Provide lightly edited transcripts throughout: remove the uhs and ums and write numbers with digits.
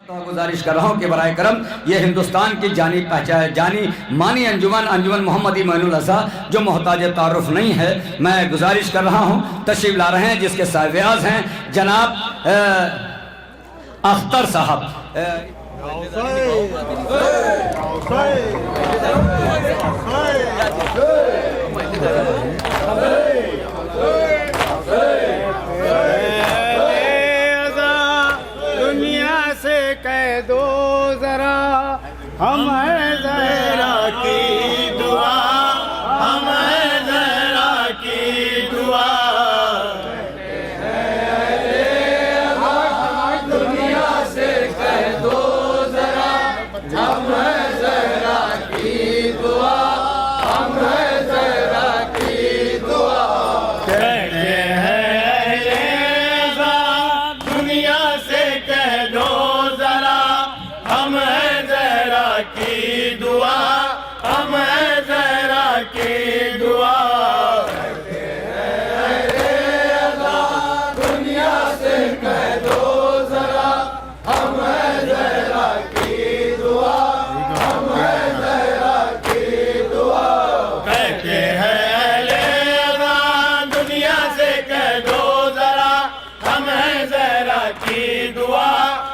तो गुजारिश कर रहा हूँ कि बराए करम ये हिंदुस्तान की जानी पहचान जानी मानी अंजुमन मोहम्मदी मोइनुल हसा जो मोहताज तारुफ नहीं है, मैं गुजारिश कर रहा हूँ तशरीफ ला रहे हैं जिसके साहिब-ए-आज़ हैं जनाब अख्तर साहब। कह दो जरा हम जरा की दुआ, हम जरा की दुआ। दुनिया से कह दो जरा हम जरा की दुआ, हम जरा की दुआ। कहते हैं दुनिया से कह दो हम जरा की दुआ, हम जरा की दुआ। कहते हैं दुनिया से कह दो जरा हम जरा की दुआ, हम जरा की दुआ। कहते हैं दुनिया से कह दो जरा हम जरा की दुआ,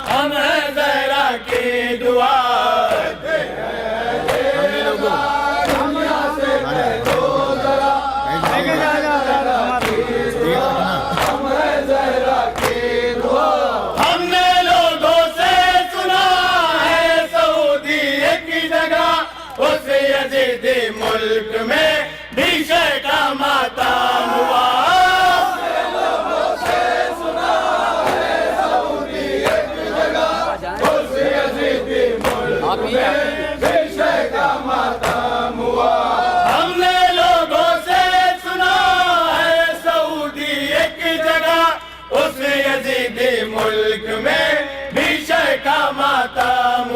हम जरा की दुआ। हमने लोगों से सुना है सऊदी एक जगह उस यजीदी मुल्क में भीषण का मातम हुआ। हमने लोगों से सुना है सऊदी एक जगह उस यजीदी मुल्क में भीषण का मातम हुआ। हमने लोगों से सुना है सऊदी एक जगह उस यजीदी मुल्क में भीषण का मातम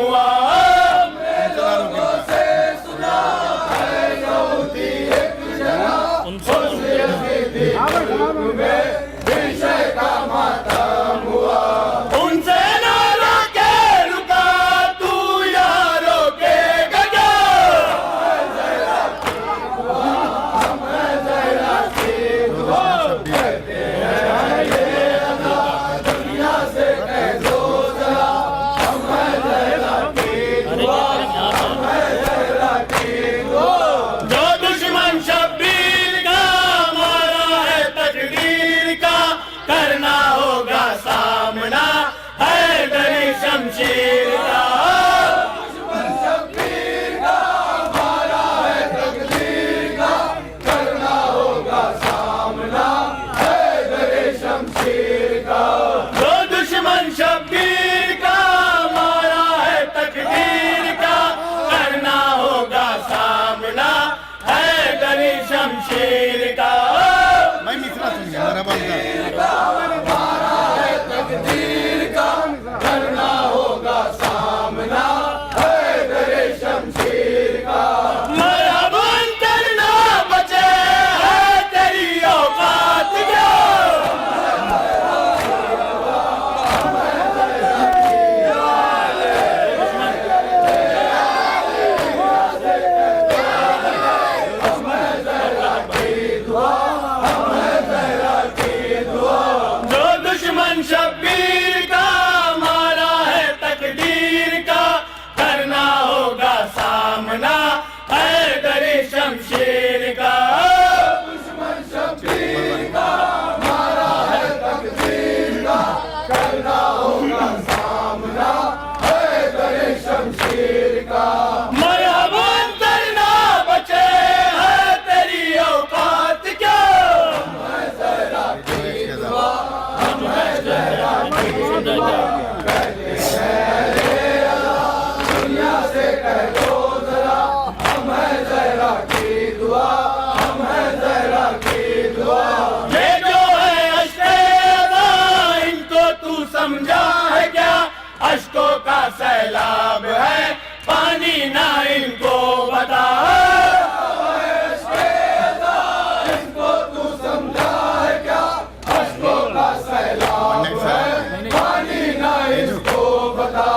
हुआ। उनसे शमशीर का हमारा है तकदीर का करना होगा सामना है दरे शमशीर का। जो दुश्मन शब्बीर का हमारा है तकदीर का करना होगा सामना है दरे शमशीर का। मैं मित्रा सुन गया हमारा हमारा है तकदीर का करना होगा सामना है दरे शमशीर का। मरहबन करना बचे है तेरी औकात क्या। जो दुश्मन शब्बीर का हमारा है तकदीर का करना होगा सामना है दरे शमशीर का। दुश्मन शब्बीर का हमारा है तकदीर का करना होगा सामना है दरे शमशीर का। मरहबन करना बचे है तेरी औकात क्या। हम जरा की दुआ, हम जरा की दुआ। कहते हैं दुनिया से कह दो जरा हम जरा की दुआ, हम जरा की दुआ। ये जो है अश्क-ए-अज़ा इनको तू समझा है क्या। अश्कों का सैलाब है पानी ना इनको बता। इनको तू समझा है क्या। अश्कों का सैलाब है पानी ना इसको बता।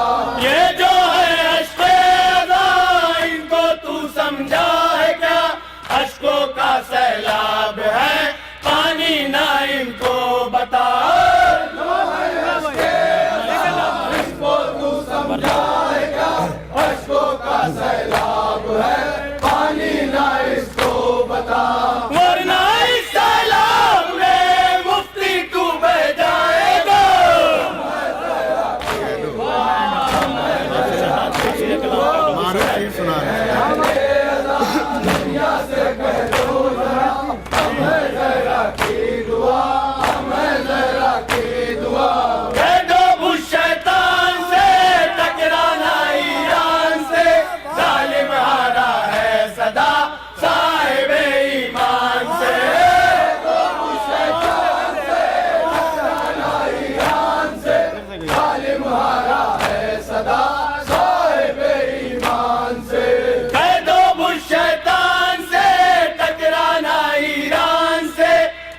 सैलाब है, पानी ना इसको बता, वरना इस सैलाब में मुफ्ती डूबे जाएगा। दुनिया से कह दो जरा, हमें जरा की दुआ, हमें जरा की दुआ। कह दो बुश शैतान से, टकराना ईरान से, जालिम हारा है सदा साहिब ईमान से। कह दो बुश शैतान से, टकराना ईरान से, जालिम हारा है सदा साहिब ईमान से। कह दो बुश शैतान से, टकराना ईरान से,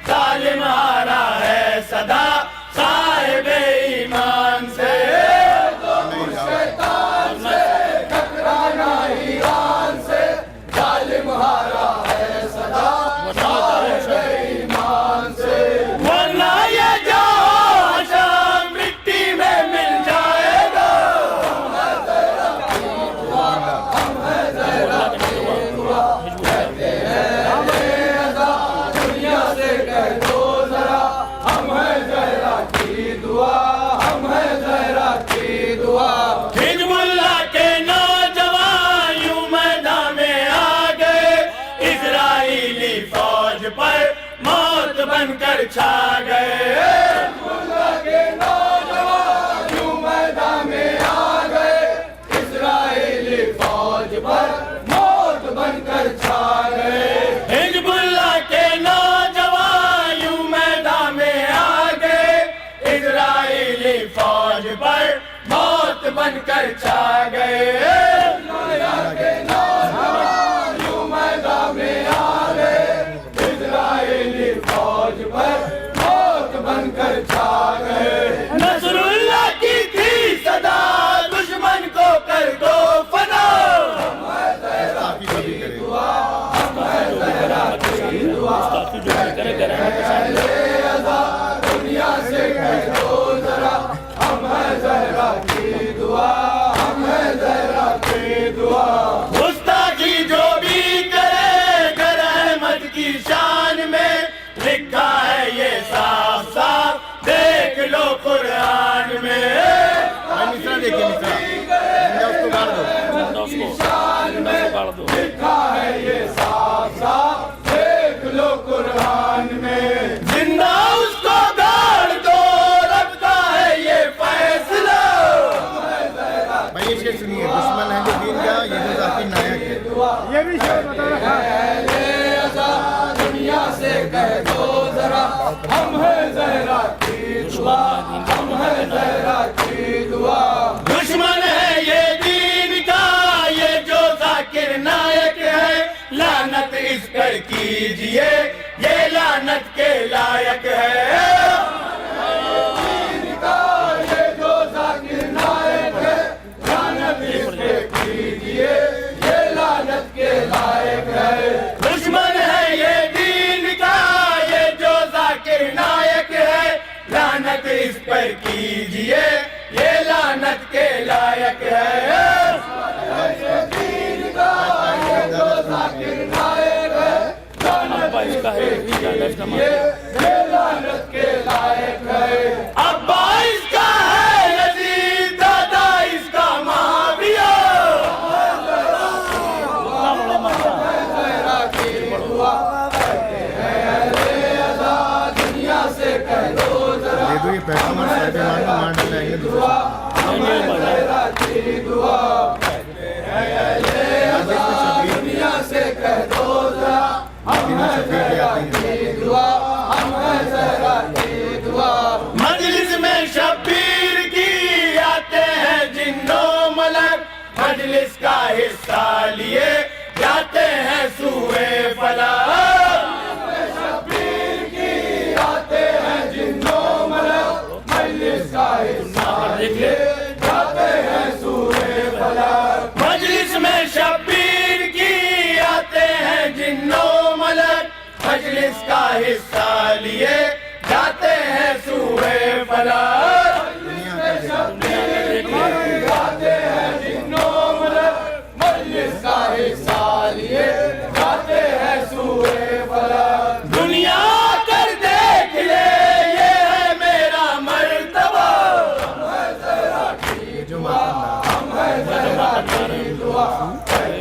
जालिम हारा है सदा साहिब ईमान से। तो बुश शैतान से, टकराना ईरान से, जालिम हारा है सदा साहिब ईमान से। वरना ये जहां शाम मिट्टी में मिल जाएगा। दुनिया से कह दो जरा, हमें जरा की दुआ, हमें जरा की दुआ। हिजबुल्लाह के नौजवान यूं मैदान में आ गए, इजराइली फौज पर मौत बनकर छा गए। हिजबुल्लाह के नौजवान यूं मैदान में आ गए, इजराइली फौज पर मौत बनकर छा गए। हिजबुल्लाह के नौजवान यूं मैदान में आ गए, इजराइली फौज पर मौत बनकर छा गए। हिजबुल्लाह के नौजवान यूं मैदान में आ गए, इजराइली फौज पर मौत बनकर छा गए। नसरुल्लाह की थी सदा, दुश्मन को कर दो फना। दुनिया से कह दो जरा, हमें जरा की दुआ, हमें जरा की दुआ। गुस्ताखी जो भी करे कर अहमद की शान में, लिखा है ये साफ साफ देख लो कुरान में। शान में लिखा है ये साफ साफ देख लो कुरान में। जिंदा उसको गाड़ दो, रब का है ये फैसला। भाई ये शेर सुनिए, दुश्मन है जो दीन का, ये जो जाकिर नायक है। ये भी शेर बता रखा है। दुनिया से कह दो जरा, हमें जरा की दुआ, हमें जरा की दुआ। दुश्मन है ये दीन का, ये जो जाकिर नायक है, लानत इस पर कीजिए, ये लानत के लायक है। दीन का ये जो जाकिर नायक है, लानत इस पे कीजिए, ये लानत के लायक है। दुश्मन है ये दीन का, ये जो जाकिर नायक है, लानत इस पर कीजिए, ये लानत के लायक है। दीन का ये जो जाकिर नायक है, लानत इस पर कीजिए, ये लानत के लायक है। अब्बा इसका है यजीद, दादा इसका माविया। दुनिया से कह दो जरा, दे दो ये पैसा, मार डालेंगे दुआ, हमें जरा की दुआ। दुनिया से कह दो जरा, हमें जरा की दुआ, हमें जरा की दुआ। मजलिस में शब्बीर की आते हैं जिन्नो मलक, मजलिस का हिस्सा लिए जाते हैं सूए फला। शब्बीर की आते हैं जिन्नो मलक, मजलिस का हिस्सा लिए जाते हैं सूए फला। मजलिस में शब्बीर की आते हैं जिन्नो मलक, मजलिस का हिस्सा लिए जाते हैं सूए फला। मजलिस में शब्बीर की आते हैं जिन्नो मलक, दुआ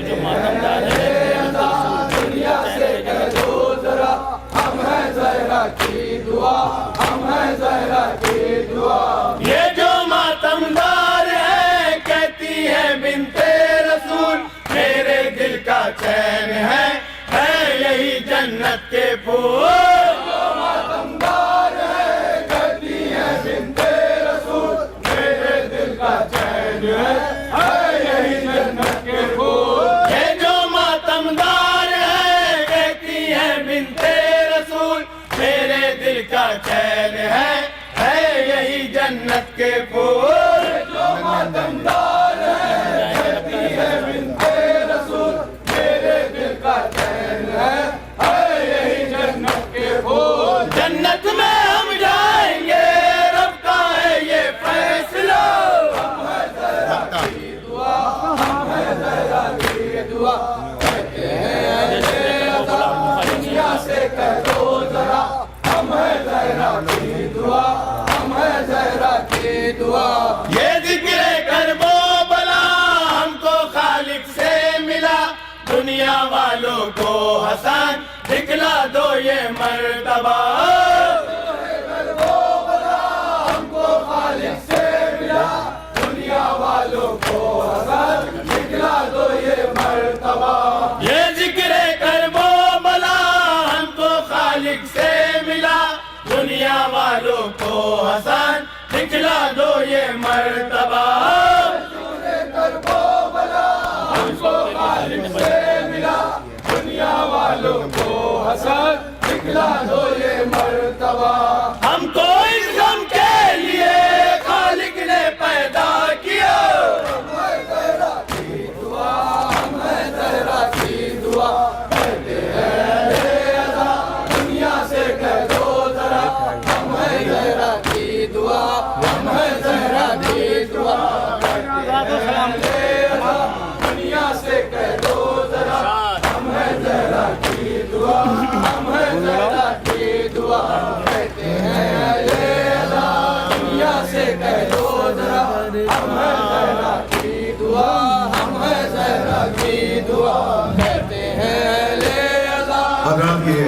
जो मातमदार है दुनिया से कह दो जरा हम हैं जहरा की दुआ हम हैं जहरा की दुआ ये जो मातमदार है कहती है बिनते रसूल मेरे दिल का चैन है यही जन्नत के फूल जो मातमदार है कहती है बिनते रसूल मेरे दिल का चैन है यही जन्नत के फूल ये जो मातमदार है कहती है बिनते रसूल मेरे दिल का चैन है यही जन्नत के फूल जो मातमदार है कहती है बिनते रसूल मेरे दिल का चैन है यही जन्नत के फूल जन्नत में हम जाएंगे रब का है ये फैसला हम हैं ज़हरा की दुआ हम हैं ज़हरा की दुआ कहते हैं दुनिया से कह दो जरा हम हैं ज़हरा की दुआ हम हैं ज़हरा की दुआ ये जिक्र करबो बला हमको खालिक से मिला दुनिया वालों को हसन दिखला दो ये मर्तबा हमको खालिक से मिला दुनिया वालों को हसन दिखला दो ये मर्तबा ये जिक्र करबो बला हमको खालिक से मिला दुनिया वालों को हसन दिखला दो ये मर्तबा करबो बला हमको खालिक से मिला दुनिया वालों को हसन दिखला दो ये मर्तबा हमको इस गम के लिए खालिक ने पैदा किया हम हैं ज़हरा की दुआ हम हैं ज़हरा की दुआ कहते हैं दुनिया से कह दो जरा हम हैं ज़हरा की दुआ हम हैं ज़हरा की दुआ दुनिया से कह दो जरा हम हैं ज़हरा की दुआ हम हैं ज़हरा की दुआ कहते हैं दुनिया से कह दो जरा हम हैं ज़हरा की दुआ हम हैं ज़हरा की दुआ कहते हैं हज़रात ये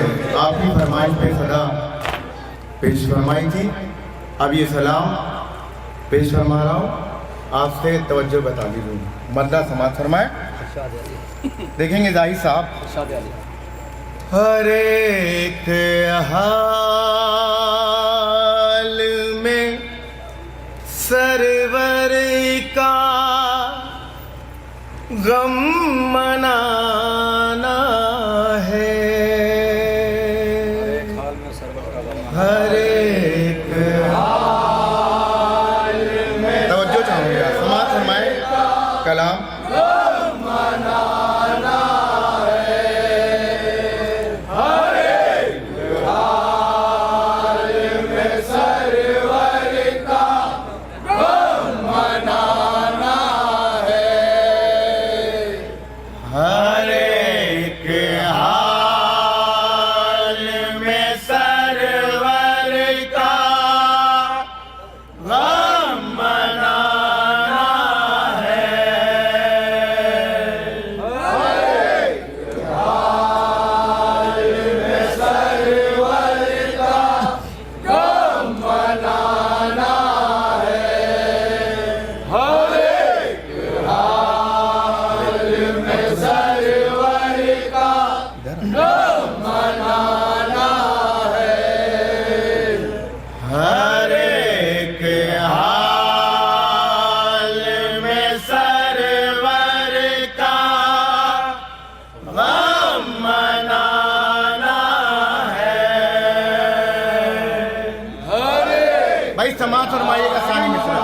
आपकी फरमाइश पे सदा पेश फरमाई थी अब ये सलाम पेश फरमा रहा हूँ आपसे तवज्जो बता दीजिए मर्दा समाज फरमाए देखेंगे जाहिद साहब हर एक हाल में सरवर का गम मनाना है हर एक हाल में तवज्जो चाहूँगा समाज फरमाए कलाम मनाना है हर एक हाल में सरवर का गम मनाना है हर एक हाल में सरवर का गम मनाना है समाज फरमाइएगा सानी मिश्रा।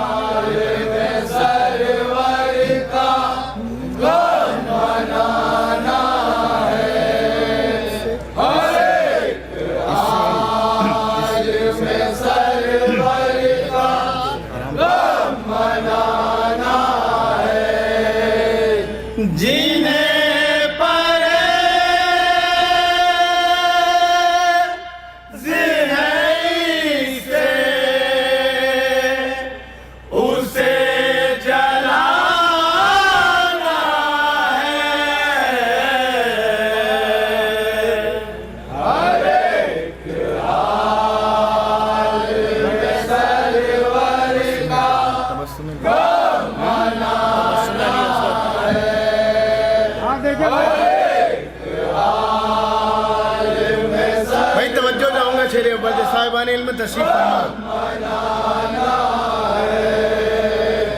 दीवान इल्म तशरीफ फरमा।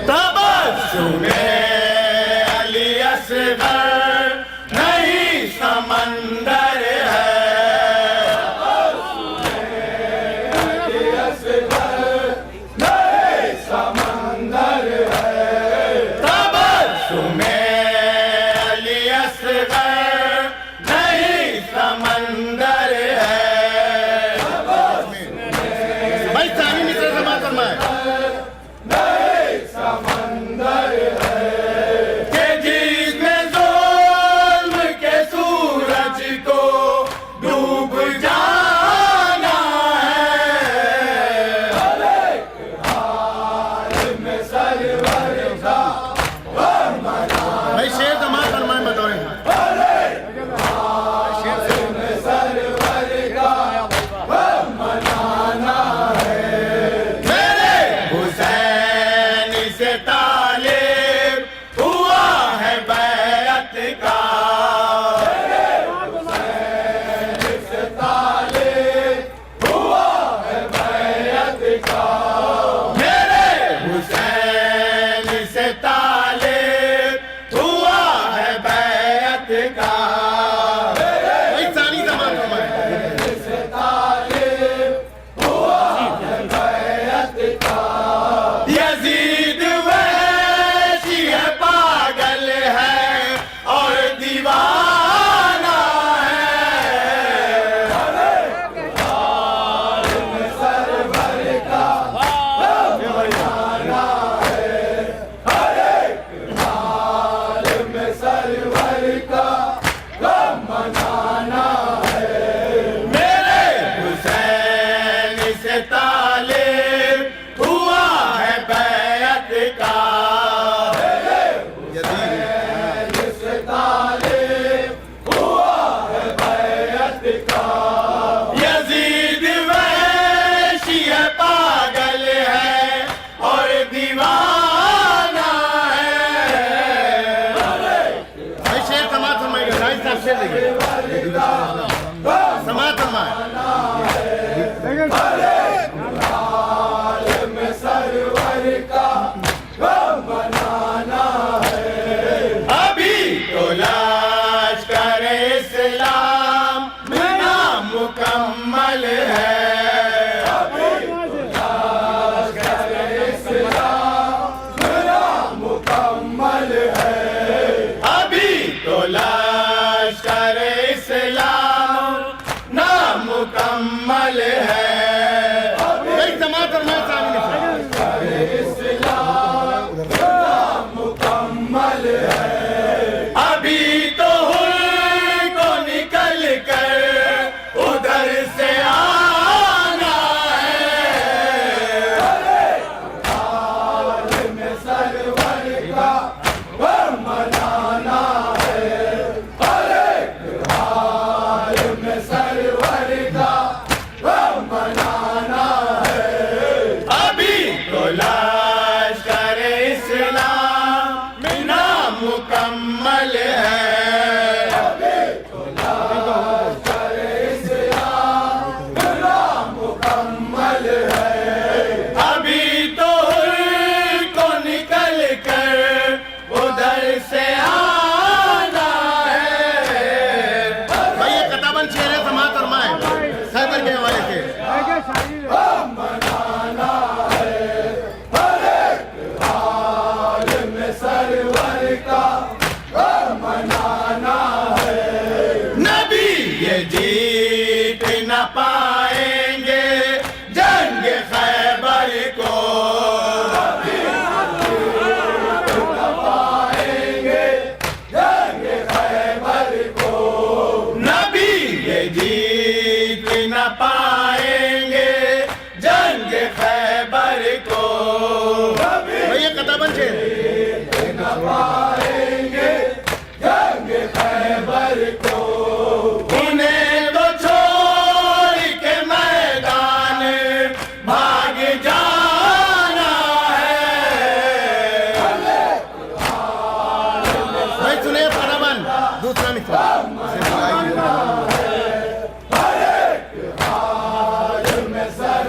तबस्सुमे अली असगर नहीं समंदर है, तबस्सुमे अली असगर नहीं समंदर है। भाई सानी मित्र समाज फरमाए के जिसमें ज़ुल्म के सूरज को डूब जाना है, भाई शेर समाज फरमाए बतौर यजीद वैसी है, पागल है और दीवाना है। मेरे हुसैन से तालिब हुआ है बैत का, यजीद वैसी है, पागल है और दीवाना है। भाई शेर समाज फरमाएगा, राइट साहब शेर देखिए समाज फरमाए। अभी तो लश्कर इस्लाम में नामुकम्मल है, अभी तो लश्कर इस्लाम नामुकम्मल है। एक समाज फरमाए सामने अभी तो हुल को निकल कर उधर से आना अभी तो लश्कर इस्लाम में नामुकम्मल है, अभी तो हुल को निकल कर उधर से आना है। भाई ये कताबन शेर है, समाज फरमाए खैबर के हवाले से। नबी ये जीत न पाएंगे जंग खैबर को, नबी ये जीत न पाएंगे जंग खैबर को। भैया कताबन शेर उन्हें तो छोड़ के मैदान भाग जाना है। भाई सुने फरमान दूसरा मिसरा हर एक हाल में सर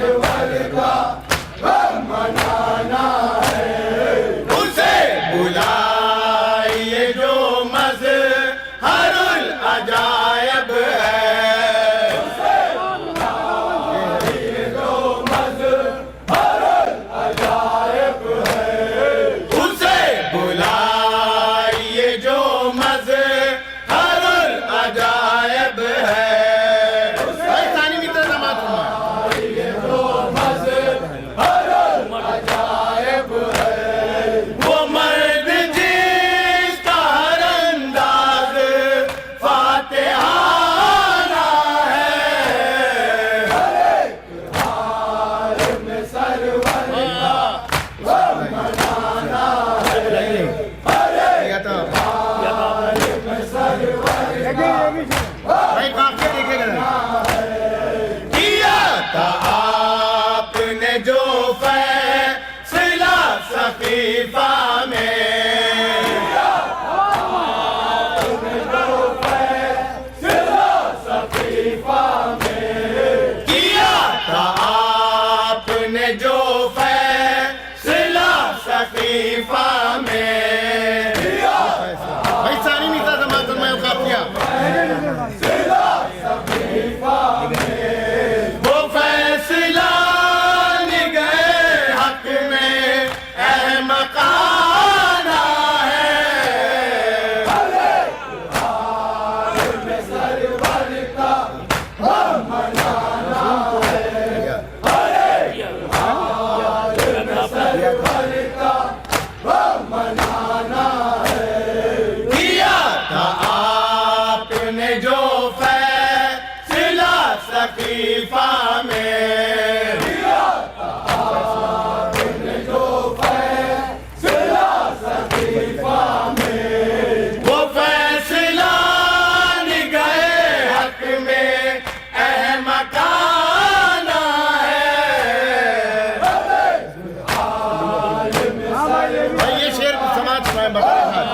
कायम बरकरार।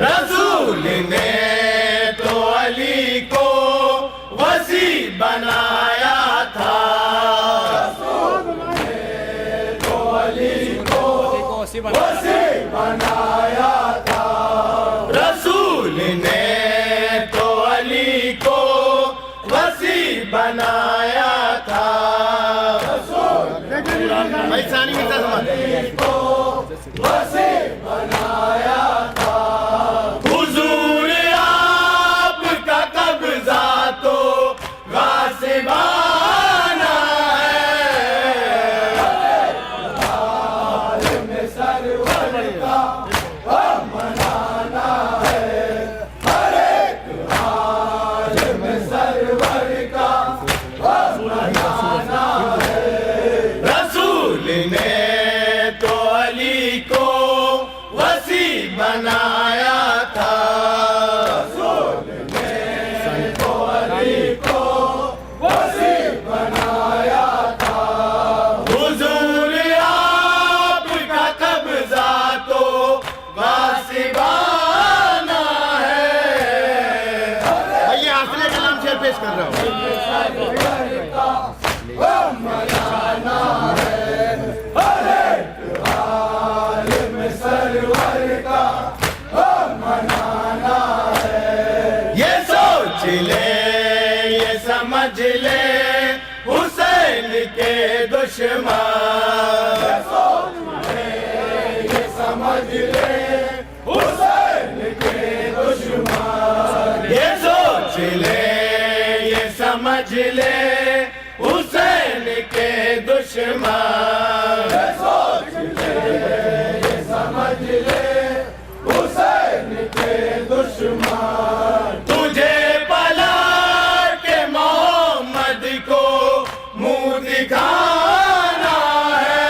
रसूल ने तो अली को वसी बनाया था, रसूल ने तो अली को वसी बनाया था। भाई सानी मिलता हुजूर आपका कब्जा तो गासिबाना रसूल ने तो अली को वसी बनाया था, हुजूर आपका कब्जा तो गासिबाना है। भाई आखिरी कलाम शेर पेश कर रहा हूँ। ये सोच ले, ये समझ ले, हुसैन के दुश्मन, ये समझ ले, हुसैन के दुश्मन, ये सोच ले, ये समझ ले, हुसैन के दुश्मन, ये सोच ले, ये समझ ले, हुसैन के दुश्मन। तुझे पला के मोहम्मद को मुंह दिखाना है,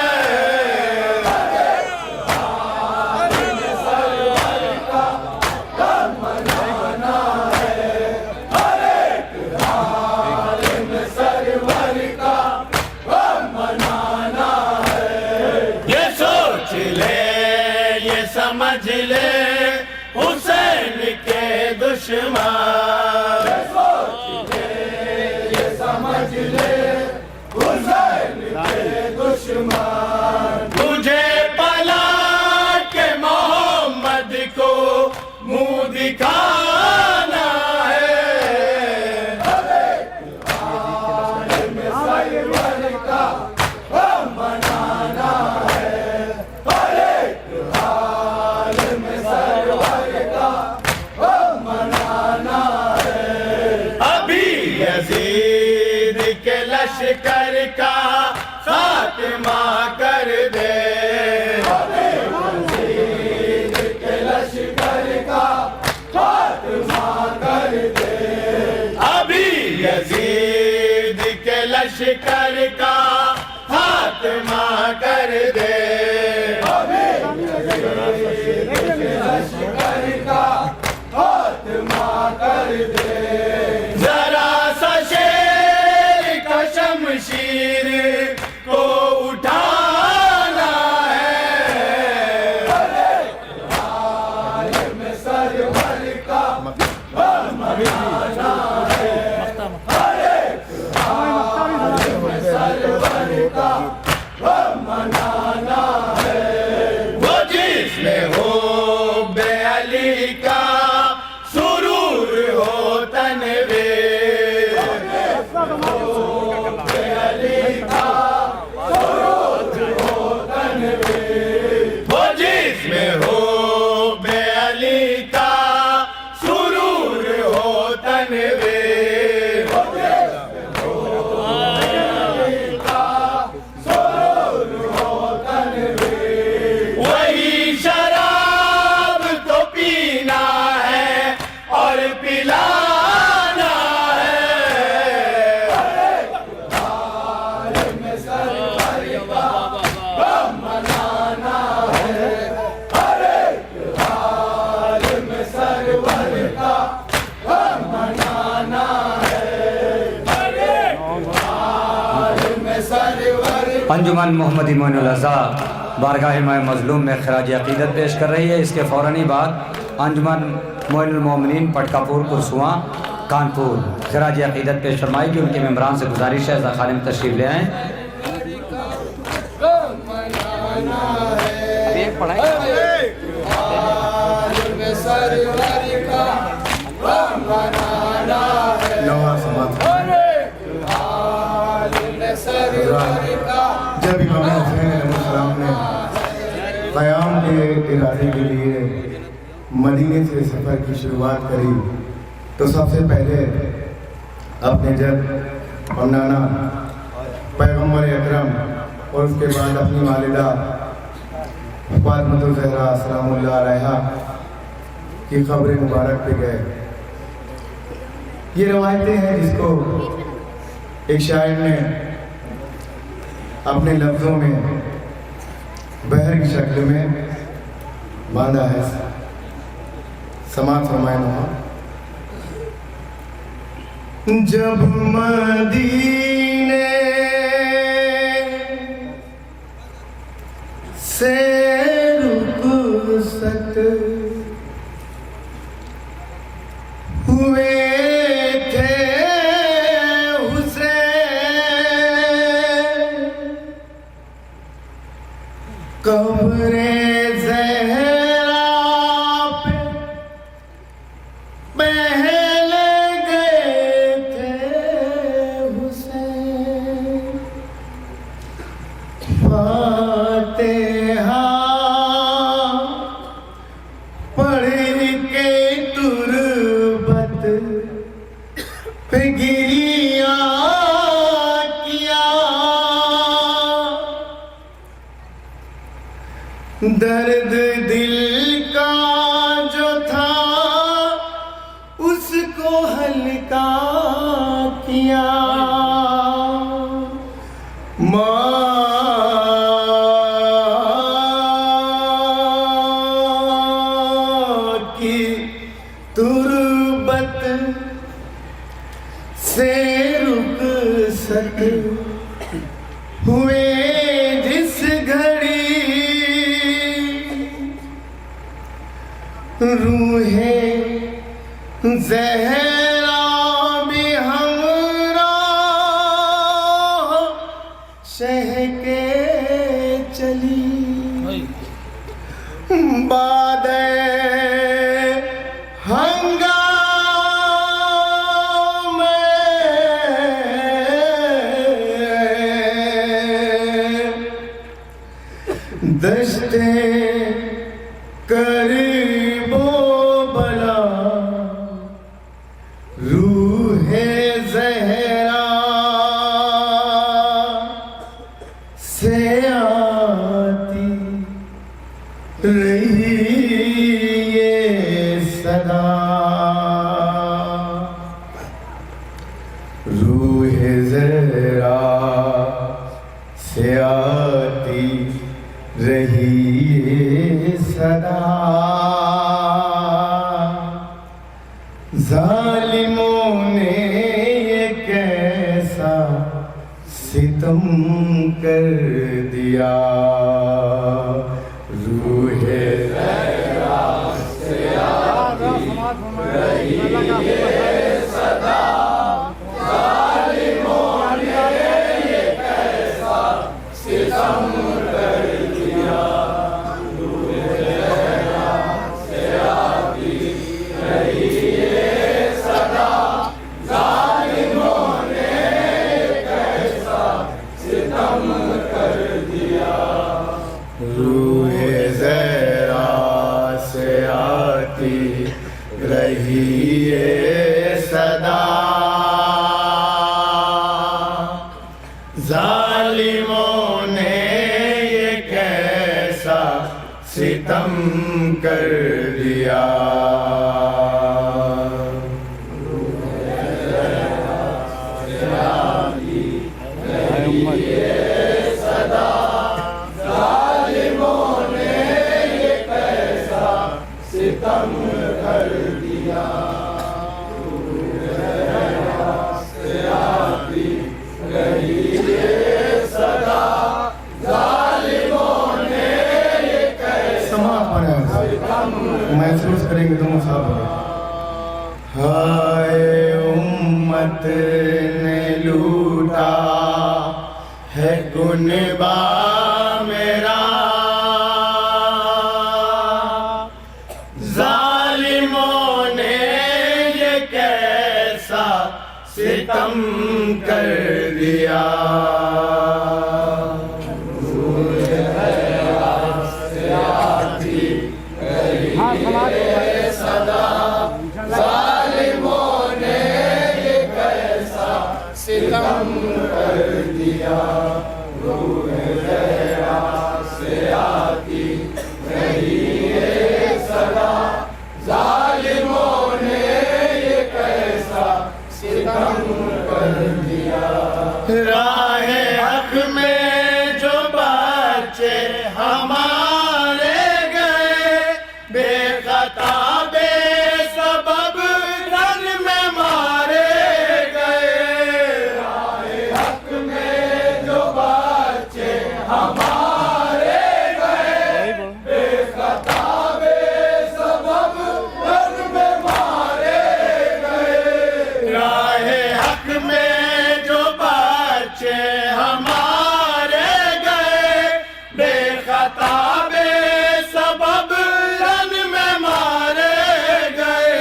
ये सोच ले, ये समझ ले, हुसैन के दुश्मन, ये समझ ले, हुसैन के दुश्मन। तुझे पला के मोहम्मद को मुंह दिखाना है, अभी यजीद के लश्कर का खात्मा कर दे, अभी यजीद के लश्कर का खात्मा कर दे, अभी यजीद के लश्कर का खात्मा कर दे, अभी यजीद के लश्कर का खात्मा कर दे। जरा सा शेर का शमशीर को उठाना है, में सरवर का बनाना है, में सरवर अंजुमन मोहम्मदी मोइनुल अज़ा बारगाह माए मज़लूम में खराज अक़ीदत पेश कर रही है। इसके फ़ौरन ही बाद अंजुमन मोइनुल मोमिनीन पटकापुर कुरसुआ कानपुर खराज अक़ीदत पेश फरमाएगी। उनके मेम्बरान से गुजारिश है ज़ा खालिम तशरीफ़ ले आएँ। जब इमाम हुसैन अलैहिस्सलाम ने क़याम के इरादे के लिए मदीने से सफ़र की शुरुआत करी तो सबसे पहले अपने जब और नाना पैगम्बर अकरम और उसके बाद अपनी वालिदा फातिमा ज़हरा सलामुल्लाह अलैहा की क़ब्र मुबारक पे गए। ये रवायतें हैं जिसको एक शायर ने अपने लफ्ज़ों में बहर की शक्ल में बांधा है। समाज फरमाए जब मदीने से रुखसत हुए थे कब्रे ज़हरा पे पहल गए थे हुसैन फातिहा पढ़ के तुरबत पे गिरिया दर्द दिल का जो था उसको हल्का किया। माँ की तुरबत से रुखसत हुए जिस घड़ी रूहे ज़हरा भी हमरा शह के चली बाद हंगामे दश्ते करीबो बला रूहे ज़हरा से आती रही ये सदा रूहे ज़हरा से आती रही सदा। जालिमों ने ये कैसा सितम कर दिया रूहे ज़हरा से आती रही सदा। जालिमों ने ये कैसा सितम कर दिया रूहे ज़हरा से आती रही सदा। जालिमों ने कैसा सितम कर दिया रूहे ज़हरा से आती रही सदा। जालिमों ने ये कैसा सितम कर दिया। सितम कर दिया से आती रही सदा। मुनबा मेरा जालिमों ने ये कैसा सितम कर दिया। सदा जालिमों ने ये कैसा सितम कर दिया। रूह ज़हरा से आती रही है सदा जालिमों ने ये कैसा सितम कर दिया। राहे हक में जो बच्चे हमारे गए बेखता बेसबब रन में मारे गए। राहे हक में जो बच्चे हमारे गए बेखता बेसबब रन में मारे गए। राहे हक में जो बच्चे हमारे गए बेखता बेसबब रन में मारे गए।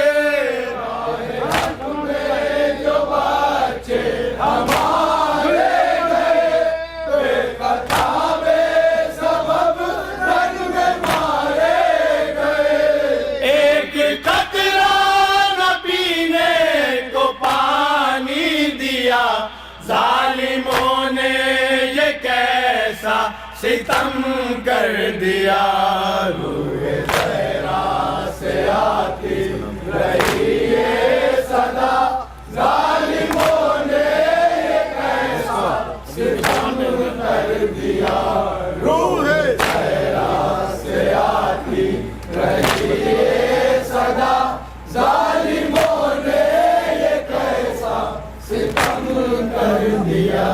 राहे हक में जो बच्चे हमारे गए बेखता बेसबब रन में मारे गए। एक कतरा न पीने को पानी दिया जालिमों ने ये कैसा सितम कर दिया। रूह ज़हरा से आती रही है सदा जालिमों ने ये कैसा सितम कर दिया। रूह ज़हरा से आती रही है सदा जालिमों ने ये कैसा सितम कर दिया।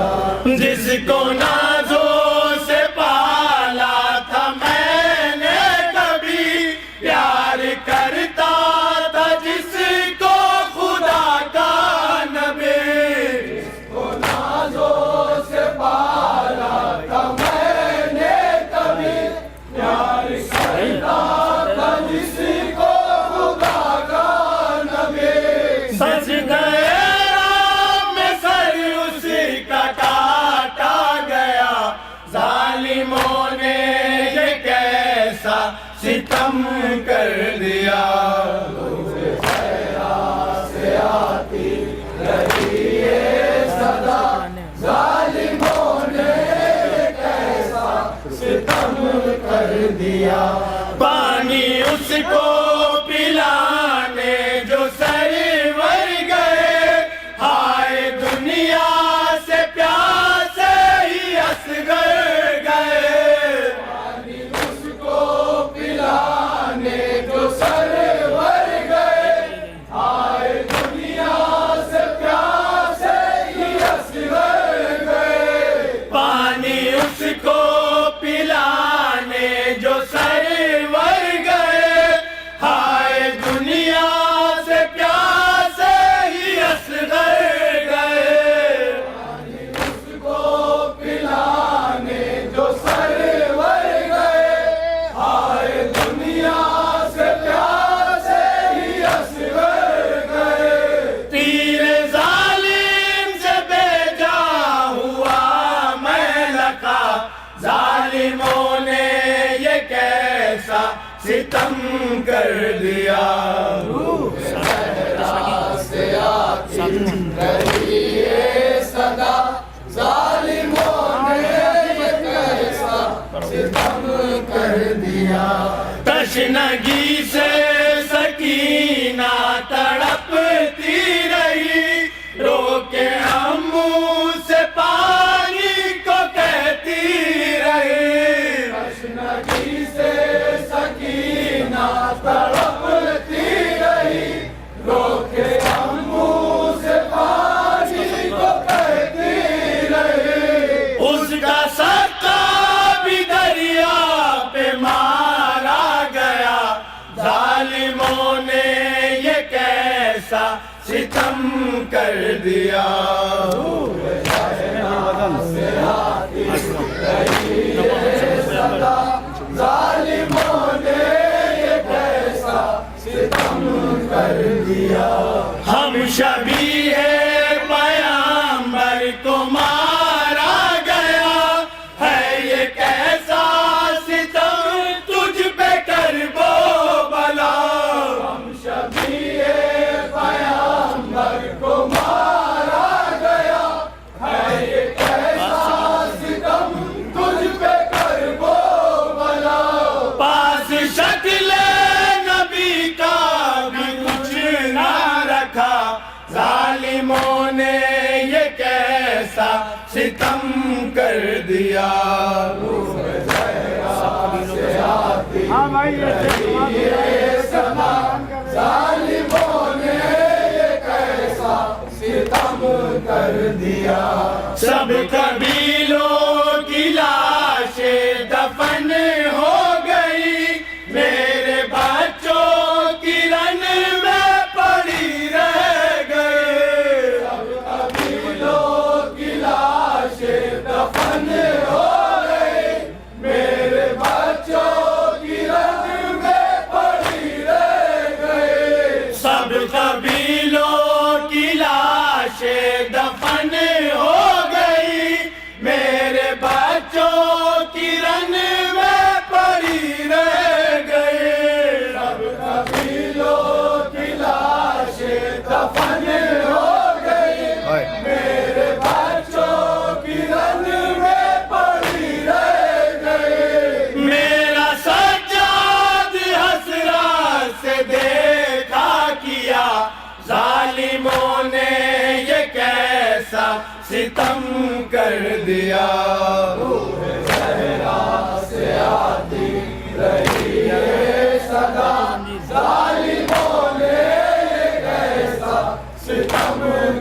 जिसको नाज़ों से पाला था मैंने कभी प्यार करता था जिसको खुदा का नबी। जिसको नाज़ों से पाला था मैंने कभी प्यार करता था जिसको खुदा का नबी। सच गए में सर उसका काटा गया जालिमों ने ये कैसा सितम कर दिया। रूह ज़हरा से आती रही है सदा जालिमों ने ये कैसा सितम कर दिया। पानी उसको पिलाने जो सरवर गए हाय दुनिया से प्यासे ही असगर गए। पानी उसको पिलाने जो सरवर गए हाय दुनिया से प्यासे ही असगर गए। पानी उसको पिलाने जो सरवर गए हाय दुनिया से प्यासे ही असगर गए। पानी उसको पिलाने जो सरवर गए हाय दुनिया से प्यासे ही असगर गए। तीर जालिम से बेजा हुआ मैं लका जालिमों ने ये कैसा सितम कर दिया। रूह ज़हरा से आती रही है सदा जालिमों ने ये कैसा सितम कर दिया। तशनगी से सकीना तड़पती रही रोके हम मुँह से पानी को कहती रही। तशनगी से सकीना तड़पती रही रोके हम मुँह से पानी को कहती रही। उसका सक्का भी दरिया पे मारा गया जालिमों ने ये कैसा सितम कर दिया। को मारा गया है, ये कैसा सितम तुझ पे कर वो बला। हम शबीए पैगंबर को मारा गया है, ये कैसा सितम तुझ पे कर वो बला। पास शक्ल नबी का भी कुछ ना रखा, जालिमों ने ये कैसा सितम कर दिया। जालिमों ने ये कैसा सितम कर दिया। सब कबीलों की लाशें दफन हो गई, मेरे बच्चों की रन में पड़ी रह गए। सब कबीलों की लाशें दफन हो गई, मेरे बच्चों की रन में पड़ी रह गए। सब कबीलों की लाशें दफन हो गई, मेरे बच्चों की रन में पड़ी रह गए। सब कबीलों की लाशें दफन हो गई, मेरे बच्चों की रन में पड़ी रह गए। मेरा सज्जाद हसरत से देखा किया, जालिमों ने ये कैसा सितम कर दिया। ज़हरा से आती रही है सदा, जालिमों ने ये कैसा सितम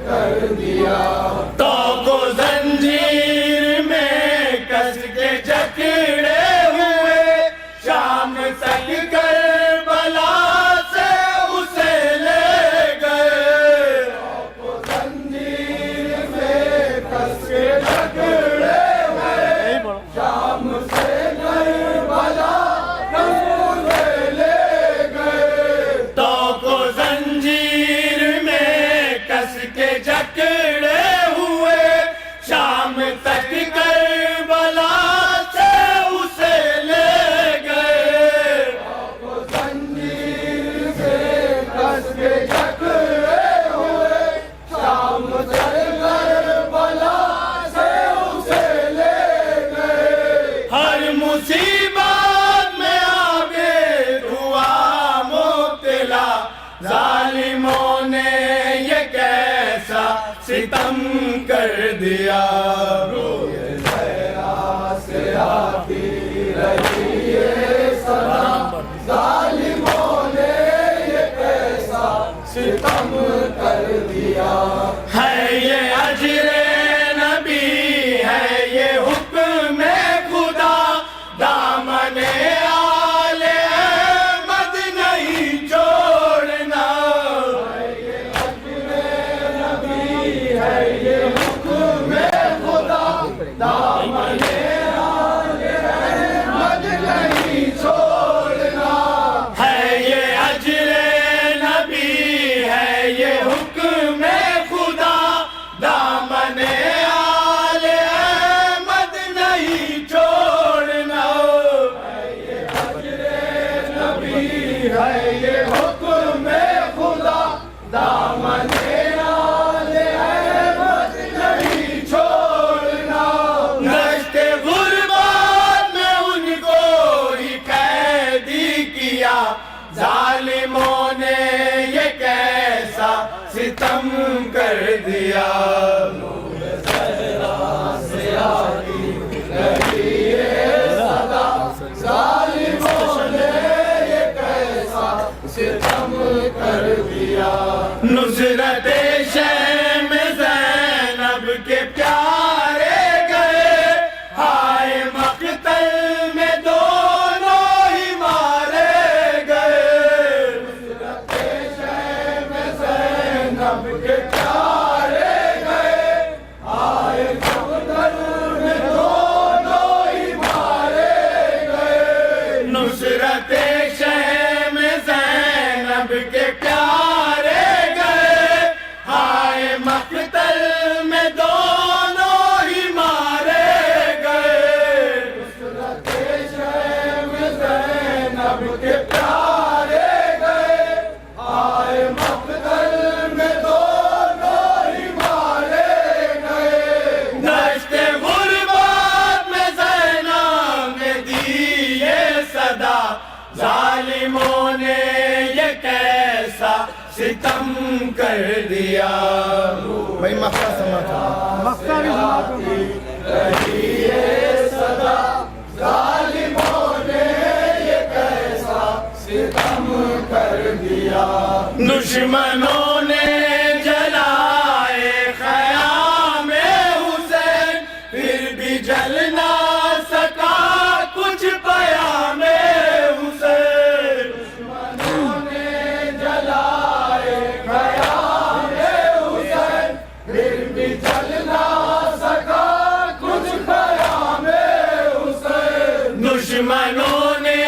कर दिया। तो को जंजीर में कस के जकड़े हुए, शाम तक करबला से उसे ले गए। तो जंजीर में कस के जकड़े हुए, शाम से करबला उसे ले गए। तो को जंजीर में कस के जकड़े हुए, शाम तक करबला से उसे ले गए। तो जंजीर से कस के जकड़े हुए, शाम तक करबला से उसे ले गए। हर मुसीबत में आगे हुआ मुब्तला, जालिमों ने ये कैसा सितम कर दिया। ज़हरा से आती रही है सदा, जालिमों ने ये कैसा सितम कर दिया। है ये अजरे नबी, है ये हुक्म खुदा, दामने आले अहमद नहीं छोड़ना। है ये अजरे नबी, है ये हुक्म खुदा, दामने आले अहमद नहीं छोड़ना। है ये अजरे नबी, है ये हुक्म खुदा, दामने आले अहमद नहीं छोड़ना। है ये अजरे नबी, है ये हुक्म खुदा, दामने आले अहमद नहीं छोड़ना। दश्ते गुरबात में उनको ही कैदी किया, जालिमों ने ये कैसा सितम कर दिया। ज़हरा से आती रही है सदा, जालिमों ने ये कैसा सितम कर दिया। नुसरत शह में ज़ैनब के प्यारे गए, हाय मक़तल में दोनों ही मारे गए। नुसरत शह में ज़ैनब के प्यारे गए, हाय मक़तल में दोनों ही मारे गए। नुसरत शह में ज़ैनब के प्यारे गए, हाय मक़तल में दोनों सितम कर दिया। भाई मक्का समाता मक्का भी रही है सदा जालिमों ने ये कैसा सितम कर दिया। दुश्मनों ने जलाए ख़यामे हुसैन, फिर भी जल ना सका कुछ पयामे हुसैन। दुश्मनों ने जलाए ख़यामे हुसैन, फिर भी जल ना सका कुछ पयामे हुसैन। दुश्मनों ने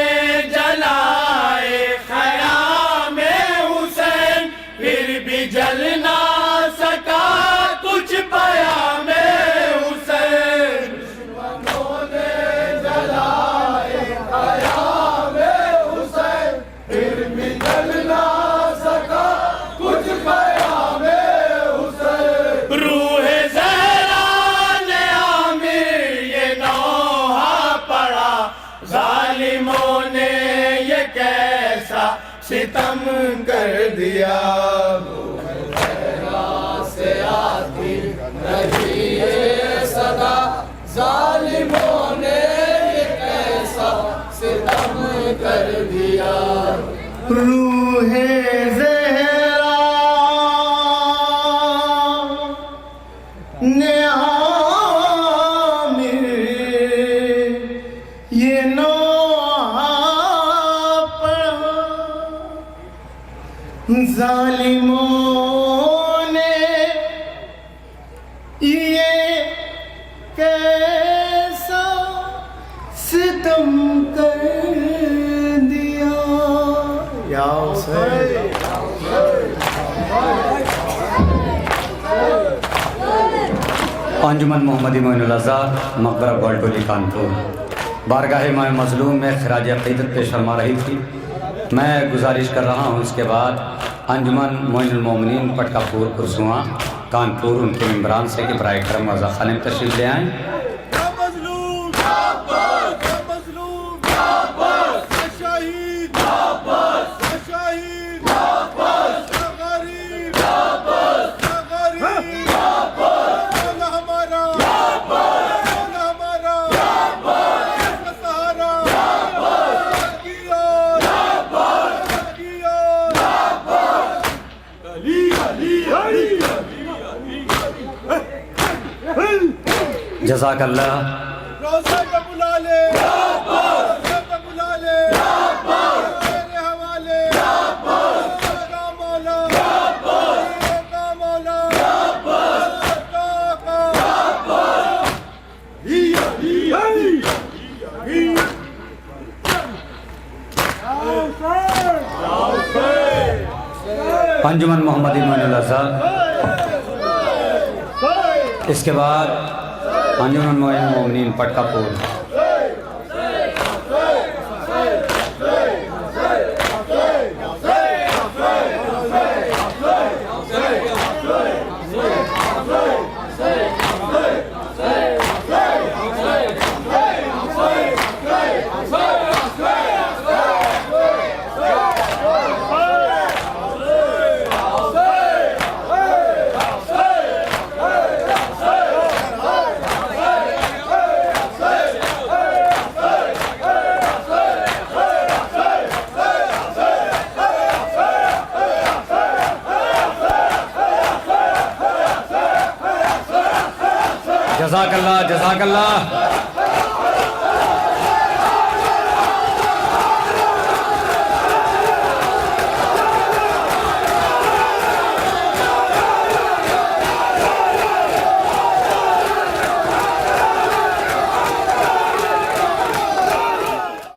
जलाए ख़यामे हुसैन, फिर भी जल ना सका कुछ पयामे हुसैन। दुश्मनों ने जलाए ख़यामे हुसैन, फिर भी जल ना सका कुछ पयामे हुसैन। रूहे ज़हरा ने आमिर ये नौहा पढ़ा, ज़ालिमों ने ये कैसा सितम कर दिया। से आती रही है सदा, ज़ालिमों ने ये कैसा सितम कर दिया। रूहे ज़हरा ने आमिर ये नौहा पढ़ा, ज़ालिमों ने ये कैसा सितम कर दिया। या हुसैन अंजुमन मोहम्मदी मोइनुल अज़ा मकबरा गोलटोली कानपुर बारगाह माए मज़लूम में खिराज अक़ीदत पेश फरमा रही थी। मैं गुजारिश कर रहा हूँ इसके बाद अंजुमन मोइनुल मोमिनीन पटकापुर कुरसुआ कानपुर उनके मेम्बरान से कि बराए करम वज़ा खाने में तशरीफ़ ले आएँ। जज़ाकल्लाह। रोज़े पे बुला ले, रोज़े पे बुला ले, मेरे हवाले, का मौला, का मौला, अंजुमन मोहम्मदी मोइनुल अज़ा। इसके बाद अंजुमन मोइनुल मोमिनीन पटकापुर। जज़ाकल्लाह जज़ाकल्लाह।